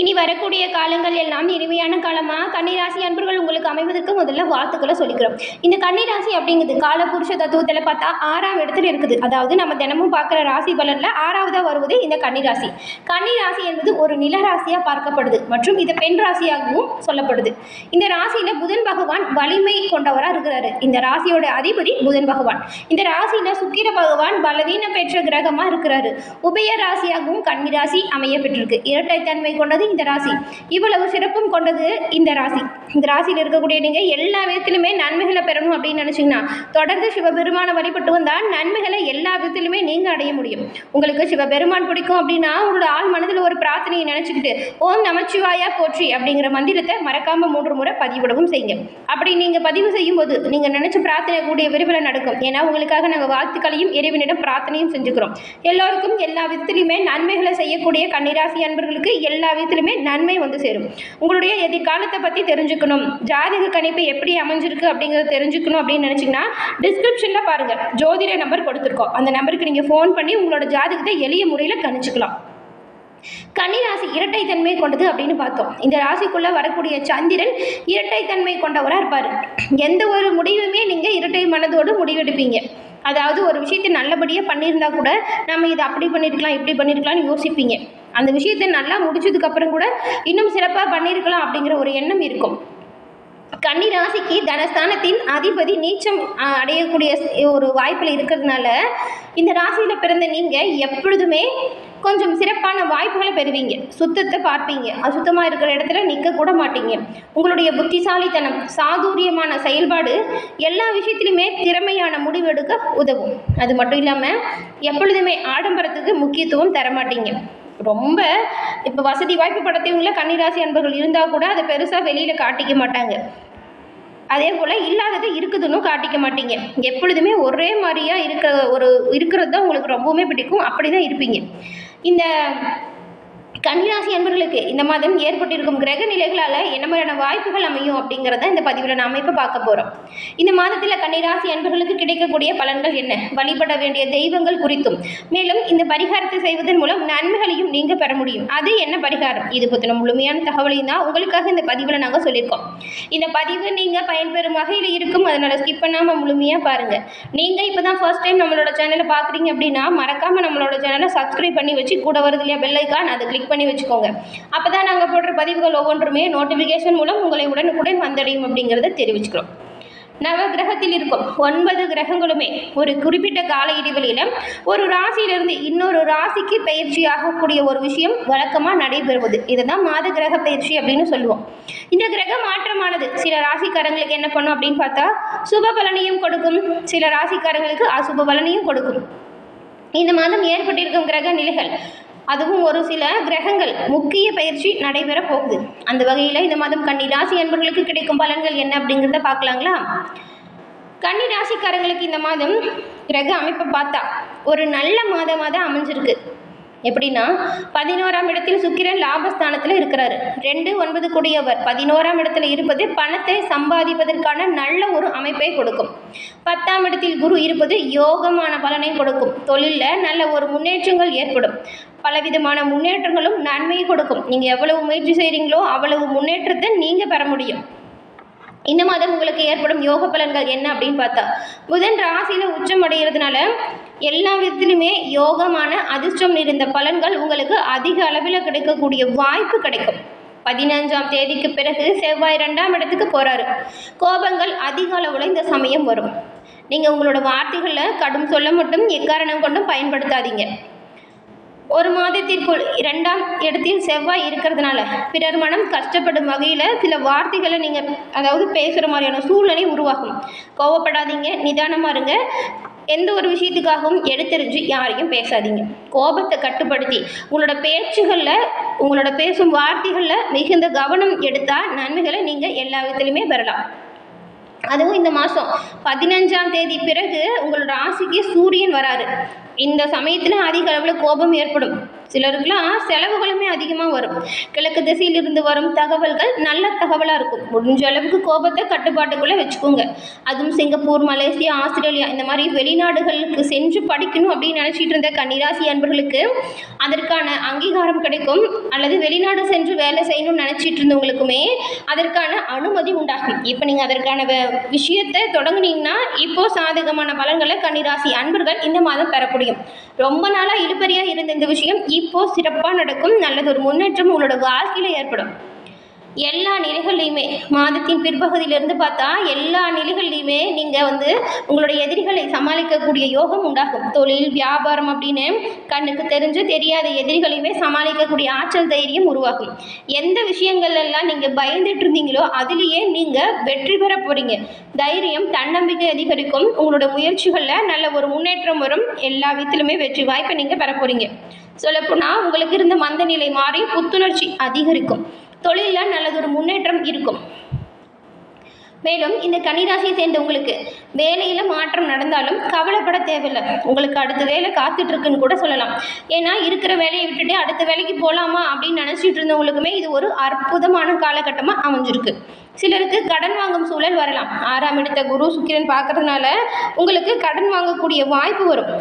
இனி வரக்கூடிய காலங்கள் எல்லாம் இனிமையான காலமாக கன்னிராசி அன்பர்கள் உங்களுக்கு அமைவதற்கு முதல்ல வாழ்த்துக்களை சொல்லிக்கிறோம். இந்த கன்னிராசி அப்படிங்கிறது காலபுருஷ தத்துவத்தில் பார்த்தா 6ஆம் இடத்துல இருக்குது. அதாவது நம்ம தினமும் பார்க்குற ராசி பலனில் 6ஆவதாக வருவது இந்த கன்னிராசி. கன்னிராசி என்பது ஒரு நிலராசியாக பார்க்கப்படுது மற்றும் இது பெண் ராசியாகவும் சொல்லப்படுது. இந்த ராசியில் புதன் பகவான் வலிமை கொண்டவராக இருக்கிறாரு. இந்த ராசியோட அதிபதி புதன் பகவான். இந்த ராசியில் சுக்கிர பகவான் பலவீனம் பெற்ற கிரகமாக இருக்கிறாரு. உபய ராசியாகவும் கன்னிராசி அமைய பெற்றிருக்கு. இரட்டைத்தன்மை கொண்டது இந்த ராசி. இவ்வளவு சிறப்பும் கொண்டது இந்த ராசி. இந்த ராசியில் இருக்கக்கூடிய நீங்கள் எல்லா விதத்திலுமே நன்மைகளை பெறணும் அப்படின்னு நினச்சிங்கன்னா தொடர்ந்து சிவபெருமானை வழிபட்டு வந்தால் நன்மைகளை எல்லா விதத்திலுமே நீங்கள் அடைய முடியும். உங்களுக்கு சிவபெருமான் பிடிக்கும் அப்படின்னா உங்களோட ஆள் மனதில் ஒரு பிரார்த்தனையை நினச்சிக்கிட்டு ஓம் நமச்சிவாயா போற்றி அப்படிங்கிற மந்திரத்தை மறக்காமல் 3 முறை பதிவிடவும் செய்யுங்க. அப்படி நீங்கள் பதிவு செய்யும் போது நீங்கள் நினச்ச பிரார்த்தனை கூடிய விரைவில் நடக்கும். ஏன்னா உங்களுக்காக நாங்கள் வாழ்த்துக்களையும் இறைவனிடம் பிரார்த்தனையும் செஞ்சுக்கிறோம். எல்லோருக்கும் எல்லா விதத்திலுமே நன்மைகளை செய்யக்கூடிய கன்னிராசி அன்பர்களுக்கு எல்லா விதத்திலுமே நன்மை வந்து சேரும். உங்களுடைய எதிர்காலத்தை பற்றி தெரிஞ்சுக்கணும், ஜாதக கணிப்பு எப்படி அமைஞ்சிருக்கு அப்படிங்கிறத தெரிஞ்சுக்கணும் அப்படின்னு நினச்சிங்கன்னா டிஸ்கிரிப்ஷனில் பாருங்கள், ஜோதிட நம்பர் கொடுத்துருக்கோம். அந்த நம்பருக்கு நீங்கள் ஃபோன் பண்ணி உங்களோட ஜாதகத்தை எளிய முறையில் கணிச்சுக்கலாம். கன்னிராசி இரட்டைத்தன்மை கொண்டது அப்படின்னு பார்த்தோம். இந்த ராசிக்குள்ளே வரக்கூடிய சந்திரன் இரட்டைத்தன்மை கொண்டவராக இருப்பார். எந்த ஒரு முடிவுமே நீங்கள் இரட்டை மனதோடு முடிவெடுப்பீங்க. அதாவது ஒரு விஷயத்தை நல்லபடியாக பண்ணியிருந்தா கூட நம்ம இதை அப்படி பண்ணியிருக்கலாம் இப்படி பண்ணியிருக்கலாம்னு யோசிப்பீங்க. அந்த விஷயத்தை நல்லா முடிச்சதுக்கப்புறம் கூட இன்னும் சிறப்பாக பண்ணியிருக்கலாம் அப்படிங்கிற ஒரு எண்ணம் இருக்கும். கன்னி ராசிக்கு தனஸ்தானத்தின் அதிபதி நீச்சம் அடையக்கூடிய ஒரு வாய்ப்பில் இருக்கிறதுனால இந்த ராசியில் பிறந்த நீங்கள் எப்பொழுதுமே கொஞ்சம் சிறப்பான வாய்ப்புகளை பெறுவீங்க. சுத்தத்தை பார்ப்பீங்க. அசுத்தமாக இருக்கிற இடத்துல நிற்க கூட மாட்டீங்க. உங்களுடைய புத்திசாலித்தனம், சாதுரியமான செயல்பாடு எல்லா விஷயத்திலுமே திறமையான முடிவெடுக்க உதவும். அது மட்டும் இல்லாமல் எப்பொழுதுமே ஆடம்பரத்துக்கு முக்கியத்துவம் தரமாட்டீங்க. ரொம்ப இப்போ வசதி வாய்ப்பு படுத்தவங்கள கன்னிராசி அன்பர்கள் இருந்தால் கூட அதை பெருசாக வெளியில் காட்டிக்க மாட்டாங்க. அதே போல் இல்லாதது இருக்குதுன்னு காட்டிக்க மாட்டீங்க. எப்பொழுதுமே ஒரே மாதிரியாக இருக்கிறது தான் உங்களுக்கு ரொம்பவுமே பிடிக்கும். அப்படி தான் இருப்பீங்க. இந்த கன்னிராசி அன்பர்களுக்கு இந்த மாதம் ஏற்பட்டிருக்கும் கிரக நிலைகளால் என்ன மாதிரியான வாய்ப்புகள் அமையும் அப்படிங்கிறத இந்த பதிவில் நாம் இப்போ பார்க்க போகிறோம். இந்த மாதத்தில் கன்னிராசி அன்பர்களுக்கு கிடைக்கக்கூடிய பலன்கள் என்ன, வழிபட வேண்டிய தெய்வங்கள் குறித்தும், மேலும் இந்த பரிகாரத்தை செய்வதன் மூலம் நன்மைகளையும் நீங்கள் பெற முடியும். அது என்ன பரிகாரம், இது பற்றின முழுமையான தகவலையும் தான் உங்களுக்காக இந்த பதிவில் நாங்கள் சொல்லியிருக்கோம். இந்த பதிவு நீங்கள் பயன்பெறும் வகையில் இருக்கும். அதனால் ஸ்கிப் பண்ணாமல் முழுமையாக பாருங்கள். நீங்கள் இப்போ தான் ஃபர்ஸ்ட் டைம் நம்மளோட சேனலை பார்க்குறீங்க அப்படின்னா மறக்காமல் நம்மளோட சேனலை சப்ஸ்கிரைப் பண்ணி வச்சு கூட வருது இல்லையா பெல் ஐக்கான், அதை கிளிக் பண்ணி வச்சுக்கோங்க. அப்போ தான் நாங்கள் போடுற பதிவுகள் ஒவ்வொன்றுமே நோட்டிஃபிகேஷன் மூலம் உங்களை உடனுக்குடன் வந்தடையும் அப்படிங்கிறத தெரிவிச்சுக்கிறோம். நவ கிரகத்தில் இருக்கும் 9 கிரகங்களுமே ஒரு குறிப்பிட்ட கால இடைவெளியில் ஒரு ராசியிலிருந்து இன்னொரு ராசிக்கு பயிற்சி ஆகக்கூடிய ஒரு விஷயம் வழக்கமாக நடைபெறுவது. இதுதான் மாத கிரக பயிற்சி அப்படின்னு சொல்லுவோம். இந்த கிரக மாற்றமானது சில ராசிக்காரங்களுக்கு என்ன பண்ணும் அப்படின்னு பார்த்தா சுப பலனையும் கொடுக்கும், சில ராசிக்காரங்களுக்கு அசுப பலனையும் கொடுக்கும். இந்த மாதம் ஏற்பட்டிருக்கும் கிரக நிலைகள், அதுவும் ஒரு சில கிரகங்கள் முக்கிய பயிற்சி நடைபெற போகுது. அந்த வகையில் இந்த மாதம் கன்னி ராசி அன்பர்களுக்கு கிடைக்கும் பலன்கள் என்ன அப்படிங்கிறத பார்க்கலாங்களா? கன்னி ராசிக்காரங்களுக்கு இந்த மாதம் கிரக அமைப்பை பார்த்தா ஒரு நல்ல மாதமாக தான் அமைஞ்சிருக்கு. எப்படின்னா 11ஆம் இடத்தில் சுக்கிரன் லாபஸ்தானத்தில் இருக்கிறாரு. 2-9 கூடியவர் 11ஆம் இடத்துல இருப்பது பணத்தை சம்பாதிப்பதற்கான நல்ல ஒரு அமைப்பை கொடுக்கும். 10ஆம் இடத்தில் குரு இருப்பது யோகமான பலனை கொடுக்கும். தொழிலில் நல்ல ஒரு முன்னேற்றங்கள் ஏற்படும். பலவிதமான முன்னேற்றங்களும் நன்மையை கொடுக்கும். நீங்கள் எவ்வளவு முயற்சி செய்கிறீங்களோ அவ்வளவு முன்னேற்றத்தை நீங்கள் பெற முடியும். இந்த மாதம் உங்களுக்கு ஏற்படும் யோக பலன்கள் என்ன அப்படின்னு பார்த்தா புதன் ராசியில் உச்சம் அடைகிறதுனால எல்லா விதத்திலுமே யோகமான அதிர்ஷ்டம் நிறைந்த பலன்கள் உங்களுக்கு அதிக அளவில் கிடைக்கக்கூடிய வாய்ப்பு கிடைக்கும். 15ஆம் தேதிக்கு பிறகு செவ்வாய் 2ஆம் இடத்துக்கு போகிறாரு. கோபங்கள் அதிக அளவில் இந்த சமயம் வரும். நீங்கள் உங்களோட வார்த்தைகளில் கடும் சொல்ல மட்டும் எக்காரணம் கொண்டும் பயன்படுத்தாதீங்க. ஒரு மாதத்திற்குள் 2ஆம் இடத்தில் செவ்வாய் இருக்கிறதுனால பிறர் மனம் கஷ்டப்படும் வகையில் சில வார்த்தைகளை நீங்கள் அதாவது பேசுகிற மாதிரியான சூழ்நிலை உருவாகும். கோவப்படாதீங்க, நிதானமாக இருங்க. எந்த ஒரு விஷயத்துக்காகவும் எடுத்தெறிஞ்சு யாரையும் பேசாதீங்க. கோபத்தை கட்டுப்படுத்தி உங்களோட பேச்சுகளில் உங்களோட பேசும் வார்த்தைகளில் மிகுந்த கவனம் எடுத்தால் நன்மைகளை நீங்கள் எல்லா விதத்துலையுமே பெறலாம். அதுவும் இந்த மாதம் 15ஆம் தேதி பிறகு உங்களோட ராசிக்கு சூரியன் வராரு. இந்த சமயத்தில் அதிக அளவில் கோபம் ஏற்படும். சிலருக்குலாம் செலவுகளுமே அதிகமாக வரும். கிழக்கு திசையிலிருந்து வரும் தகவல்கள் நல்ல தகவலாக இருக்கும். முடிஞ்ச அளவுக்கு கோபத்தை கட்டுப்பாட்டுக்குள்ளே வச்சுக்கோங்க. அதுவும் சிங்கப்பூர், மலேசியா, ஆஸ்திரேலியா இந்த மாதிரி வெளிநாடுகளுக்கு சென்று படிக்கணும் அப்படின்னு நினச்சிட்டு இருந்த கன்னிராசி அன்பர்களுக்கு அதற்கான அங்கீகாரம் கிடைக்கும். அல்லது வெளிநாடு சென்று வேலை செய்யணும்னு நினச்சிட்டு இருந்தவங்களுக்குமே அதற்கான அனுமதி உண்டாகும். இப்போ நீங்கள் அதற்கான விஷயத்தை தொடங்குனீங்கன்னா இப்போ சாதகமான பலன்களை கன்னிராசி அன்பர்கள் இந்த மாதம் பெற முடியும். ரொம்ப நாளாக இழுபறியாக இருந்த இந்த விஷயம் இப்போ சிறப்பாக நடக்கும். நல்லது ஒரு முன்னேற்றம் உங்களோட வாழ்க்கையில் ஏற்படும். எல்லா நிலைகள்லையுமே மாதத்தின் பிற்பகுதியிலிருந்து பார்த்தா எல்லா நிலைகள்லையுமே நீங்கள் உங்களுடைய எதிரிகளை சமாளிக்கக்கூடிய யோகம் உண்டாகும். தொழில், வியாபாரம் அப்படின்னு கண்ணுக்கு தெரிஞ்சு தெரியாத எதிரிகளையுமே சமாளிக்கக்கூடிய ஆற்றல், தைரியம் உருவாகும். எந்த விஷயங்கள் எல்லாம் நீங்கள் பயந்துட்டு இருந்தீங்களோ அதுலேயே நீங்கள் வெற்றி பெற போகிறீங்க. தைரியம், தன்னம்பிக்கை அதிகரிக்கும். உங்களோட முயற்சிகளில் நல்ல ஒரு முன்னேற்றம் வரும். எல்லா விதத்திலுமே வெற்றி வாய்ப்பை நீங்கள் பெற போகிறீங்க. சொல்லப்போனால் உங்களுக்கு இருந்த மந்த நிலை மாறி புத்துணர்ச்சி அதிகரிக்கும். தொழிலில் நல்லதொரு முன்னேற்றம் இருக்கும். மேலும் இந்த கன்னிராசியை சேர்ந்தவங்களுக்கு வேலையில் மாற்றம் நடந்தாலும் கவலைப்பட தேவையில்லை. உங்களுக்கு அடுத்த வேலை காத்துட்ருக்குன்னு கூட சொல்லலாம். ஏன்னா இருக்கிற வேலையை விட்டுட்டு அடுத்த வேலைக்கு போகலாமா அப்படின்னு நினச்சிட்டு இருந்தவங்களுக்குமே இது ஒரு அற்புதமான காலகட்டமாக அமைஞ்சிருக்கு. சிலருக்கு கடன் வாங்கும் சூழல் வரலாம். 6ஆம் இடத்த குரு, சுக்கிரன் பார்க்கறதுனால உங்களுக்கு கடன் வாங்கக்கூடிய வாய்ப்பு வரும்.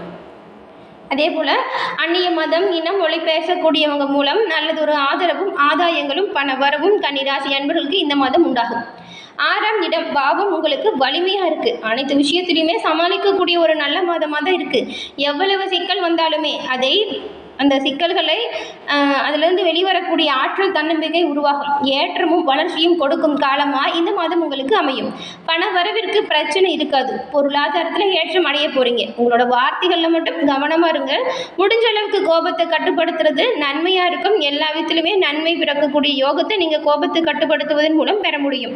அதே போல் அந்நிய மதம், இனம், மொழி பேசக்கூடியவங்க மூலம் நல்லதொரு ஆதரவும் ஆதாயங்களும் பண வரவும் கன்னிராசி அன்பர்களுக்கு இந்த மாதம் உண்டாகும். 6ஆம் இடம் பாவம் உங்களுக்கு வலிமையாக இருக்குது. அனைத்து விஷயத்துலையுமே சமாளிக்கக்கூடிய ஒரு நல்ல மாதமாக தான் இருக்குது. எவ்வளவு சிக்கல் வந்தாலுமே அந்த சிக்கல்களை அதிலிருந்து வெளிவரக்கூடிய ஆற்றல், தன்னம்பிக்கை உருவாகும். ஏற்றமும் வளர்ச்சியும் கொடுக்கும் காலமாக இந்த மாதம் உங்களுக்கு அமையும். பண வரவிற்கு பிரச்சனை இருக்காது. பொருளாதாரத்தில் ஏற்றம் அடைய போகிறீங்க. உங்களோட வார்த்தைகளில் மட்டும் கவனமாக இருங்க. முடிஞ்ச அளவுக்கு கோபத்தை கட்டுப்படுத்துறது நன்மையாக இருக்கும். எல்லா விதத்திலுமே நன்மை பிறக்கக்கூடிய யோகத்தை நீங்கள் கோபத்தை கட்டுப்படுத்துவதன் மூலம் பெற முடியும்.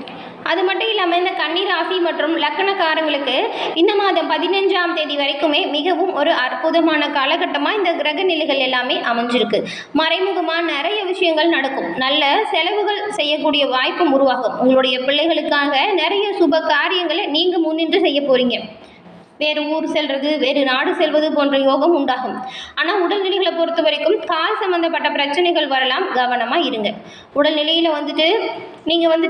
அது மட்டும் இல்லாமல் இந்த கன்னிராசி மற்றும் லக்கணக்காரங்களுக்கு இந்த மாதம் 15ஆம் தேதி வரைக்குமே மிகவும் ஒரு அற்புதமான காலகட்டமாக இந்த கிரக நிலைகள் எல்லாமே அமைஞ்சிருக்கு. மறைமுகமாக நிறைய விஷயங்கள் நடக்கும். நல்ல செலவுகள் செய்யக்கூடிய வாய்ப்பும் உருவாகும். உங்களுடைய பிள்ளைகளுக்காக நிறைய சுப காரியங்களை நீங்கள் முன்னின்று செய்ய போகிறீங்க. வேறு ஊர் செல்வது, வேறு நாடு செல்வது போன்ற யோகம் உண்டாகும். ஆனால் உடல்நிலைகளை பொறுத்த வரைக்கும் கால் சம்பந்தப்பட்ட பிரச்சனைகள் வரலாம். கவனமாக இருங்க. உடல்நிலையில் நீங்கள்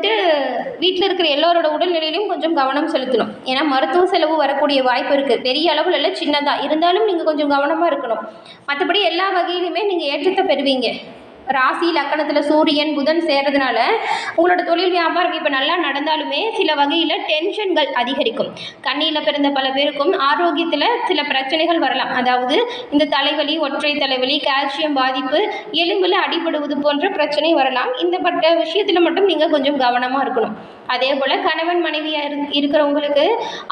வீட்டில் இருக்கிற எல்லோரோட உடல்நிலையிலும் கொஞ்சம் கவனம் செலுத்தணும். ஏன்னா மருத்துவ செலவு வரக்கூடிய வாய்ப்பு இருக்குது. பெரிய அளவில் இல்லை, சின்னதாக இருந்தாலும் நீங்கள் கொஞ்சம் கவனமாக இருக்கணும். மற்றபடி எல்லா வகையிலுமே நீங்கள் ஏற்றத்தை பெறுவீங்க. ராசி லக்கணத்தில் சூரியன், புதன் சேர்றதுனால உங்களோட தொழில் வியாபாரம் இப்போ நல்லா நடந்தாலுமே சில வகையில் டென்ஷன்கள் அதிகரிக்கும். கண்ணியில் பிறந்த பல பேருக்கும் ஆரோக்கியத்தில் சில பிரச்சனைகள் வரலாம். அதாவது இந்த தலைவலி, ஒற்றை தலைவலி, கால்சியம் பாதிப்பு, எலும்பில் அடிபடுவது போன்ற பிரச்சனை வரலாம். இந்த பட்ட விஷயத்தில் மட்டும் நீங்கள் கொஞ்சம் கவனமாக இருக்கணும். அதே போல் கணவன் மனைவியாக இருக்கிறவங்களுக்கு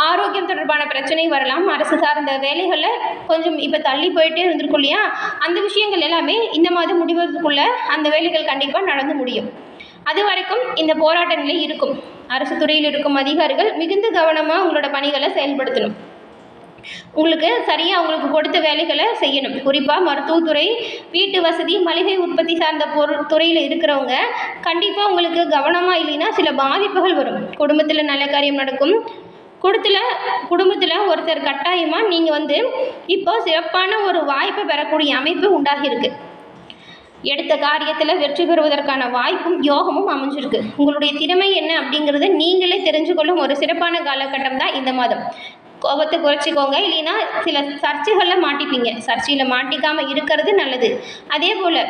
ஆரோக்கியம் தொடர்பான பிரச்சனை வரலாம். அரசு சார்ந்த வேலைகளில் கொஞ்சம் இப்போ தள்ளி போயிட்டே இருந்திருக்கும் இல்லையா, அந்த விஷயங்கள் எல்லாமே இந்த மாதம் முடிவதற்குள்ள அந்த வேலைகள் கண்டிப்பாக நடந்து முடியும். அது வரைக்கும் இந்த போராட்ட நிலை இருக்கும். அரசு துறையில் இருக்கும் அதிகாரிகள் மிகுந்த கவனமாக உங்களோட பணிகளை செயல்படுத்தணும். உங்களுக்கு கொடுத்த வேலைகளை செய்யணும். குறிப்பாக மருத்துவத்துறை, வீட்டு வசதி, மளிகை உற்பத்தி சார்ந்த துறையில் இருக்கிறவங்க கண்டிப்பாக உங்களுக்கு கவனமாக இல்லைன்னா சில பாதிப்புகள் வரும். குடும்பத்தில் நல்ல காரியம் நடக்கும். குடும்பத்தில் ஒருத்தர் கட்டாயமாக நீங்கள் இப்போ சிறப்பான ஒரு வாய்ப்பை பெறக்கூடிய அமைப்பு உண்டாகியிருக்கு. எடுத்த காரியத்தில் வெற்றி பெறுவதற்கான வாய்ப்பும் யோகமும் அமைஞ்சிருக்கு. உங்களுடைய திறமை என்ன அப்படிங்கிறத நீங்களே தெரிஞ்சுக்கொள்ளும் ஒரு சிறப்பான காலகட்டம் தான் இந்த மாதம். கோபத்தை குறைச்சிக்கோங்க, இல்லைன்னா சில சர்ச்சைகளில் மாட்டிப்பீங்க. சர்ச்சையில் மாட்டிக்காமல் இருக்கிறது நல்லது. அதே போல்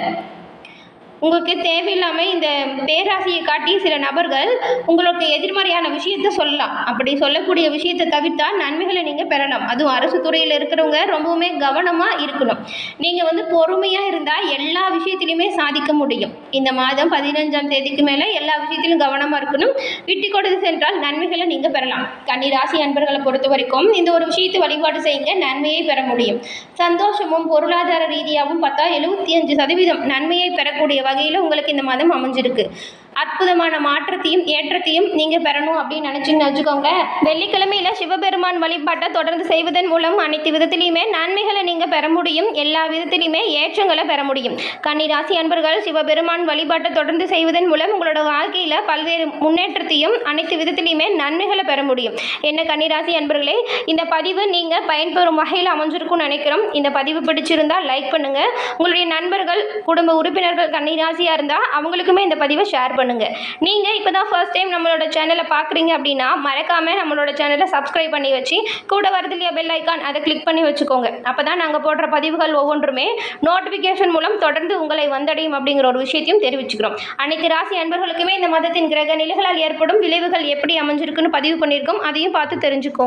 உங்களுக்கு தேவையில்லாமல் இந்த பேராசையை காட்டி சில நபர்கள் உங்களுக்கு எதிர்மறையான விஷயத்தை சொல்லலாம். அப்படி சொல்லக்கூடிய விஷயத்தை தவிர்த்தால் நன்மைகளை நீங்கள் பெறலாம். அதுவும் அரசு துறையில் இருக்கிறவங்க ரொம்பவுமே கவனமாக இருக்கணும். நீங்கள் பொறுமையாக இருந்தால் எல்லா விஷயத்திலையுமே சாதிக்க முடியும். இந்த மாதம் 15ஆம் தேதிக்கு மேலே எல்லா விஷயத்திலும் கவனமாக இருக்கணும். விட்டு கொடுத்து சென்றால் நன்மைகளை நீங்கள் பெறலாம். கன்னிராசி அன்பர்களை பொறுத்த வரைக்கும் இந்த ஒரு விஷயத்தை வழிபாடு செய்யுங்க, நன்மையை பெற முடியும். சந்தோஷமும் பொருளாதார ரீதியாகவும் பார்த்தா 75% நன்மையை பெறக்கூடிய வகையில் உங்களுக்கு இந்த மாதம் அமைஞ்சிருக்கு. அற்புதமான மாற்றத்தையும் ஏற்றத்தையும் நீங்கள் பெறணும் அப்படின்னு நினச்சிங்கன்னு வச்சுக்கோங்க. வெள்ளிக்கிழமையில் சிவபெருமான் வழிபாட்டை தொடர்ந்து செய்வதன் மூலம் அனைத்து விதத்திலையுமே நன்மைகளை நீங்கள் பெற முடியும். எல்லா விதத்திலையுமே ஏற்றங்களை பெற முடியும். கன்னிராசி அன்பர்கள் சிவபெருமான் வழிபாட்டை தொடர்ந்து செய்வதன் மூலம் உங்களோட வாழ்க்கையில் பல்வேறு முன்னேற்றத்தையும் அனைத்து விதத்திலையுமே நன்மைகளை பெற முடியும். என்ன கன்னிராசி அன்பர்களே, இந்த பதிவு நீங்கள் பயன்பெறும் வகையில் அமைஞ்சிருக்கும்னு நினைக்கிறோம். இந்த பதிவு பிடிச்சிருந்தால் லைக் பண்ணுங்கள். உங்களுடைய நண்பர்கள் குடும்ப உறுப்பினர்கள் கன்னிராசியாக இருந்தால் அவங்களுக்குமே இந்த பதிவை ஷேர் பண்ணுங்கள். நீங்கள் இப்போ தான் ஃபர்ஸ்ட் டைம் நம்மளோட சேனலை பார்க்குறீங்க அப்படின்னா மறக்காமல் நம்மளோட சேனலை சப்ஸ்கிரைப் பண்ணி வச்சு கூட வருது இல்லையா பெல் ஐக்கான், அதை கிளிக் பண்ணி வச்சுக்கோங்க. அப்போ தான் நாங்கள் போடுற பதிவுகள் ஒவ்வொன்றுமே நோட்டிஃபிகேஷன் மூலம் தொடர்ந்து உங்களை வந்தடையும் அப்படிங்கிற ஒரு விஷயத்தையும் தெரிவிச்சுக்கிறோம். அனைத்து ராசி அன்பர்களுக்குமே இந்த மதத்தின் கிரக நிலைகளால் ஏற்படும் விளைவுகள் எப்படி அமைஞ்சிருக்குன்னு பதிவு பண்ணியிருக்கோம். அதையும் பார்த்து தெரிஞ்சுக்கோங்க.